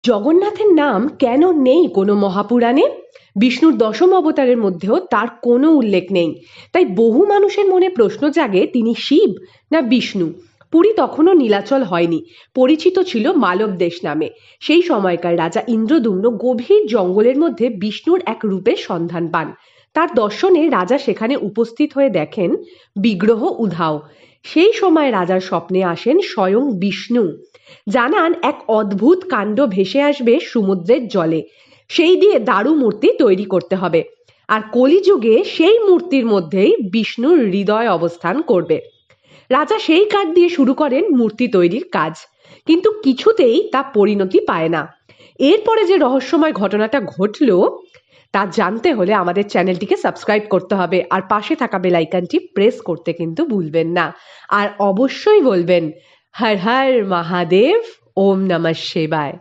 জগন্নাথের নাম কেন নেই কোনো মহাপুরাণে? বিষ্ণুর দশম অবতারের মধ্যেও তার কোনো উল্লেখ নেই। তাই বহু মানুষের মনে প্রশ্ন জাগে, তিনি শিব না বিষ্ণু? পুরী তখনও নীলাচল হয়নি, পরিচিত ছিল মালব দেশ নামে। সেই সময়কার রাজা ইন্দ্রদুম্ন গভীর জঙ্গলের মধ্যে বিষ্ণুর এক রূপের সন্ধান পান। তার দর্শনে রাজা সেখানে উপস্থিত হয়ে দেখেন বিগ্রহ উধাও। সেই সময় রাজার স্বপ্নে আসেন স্বয়ং বিষ্ণু, জানান এক অদ্ভুত কাণ্ড ভেসে আসবে সমুদ্রের জলে, সেই দিয়ে দারু মূর্তি তৈরি করতে হবে। আর কলিযুগে সেই মূর্তির মধ্যেই বিষ্ণুর হৃদয় অবস্থান করবে। রাজা সেই কাঠ দিয়ে শুরু করেন মূর্তি তৈরির কাজ, কিন্তু কিছুতেই তা পরিণতি পায় না। এরপরে যে রহস্যময় ঘটনাটা ঘটলো তা জানতে হলে আমাদের চ্যানেলটিকে সাবস্ক্রাইব করতে হবে, আর পাশে থাকা বেল আইকনটি প্রেস করতে কিন্তু ভুলবেন না। আর অবশ্যই বলবেন হর হর মহাদেব, ওম নমঃ শিবায়।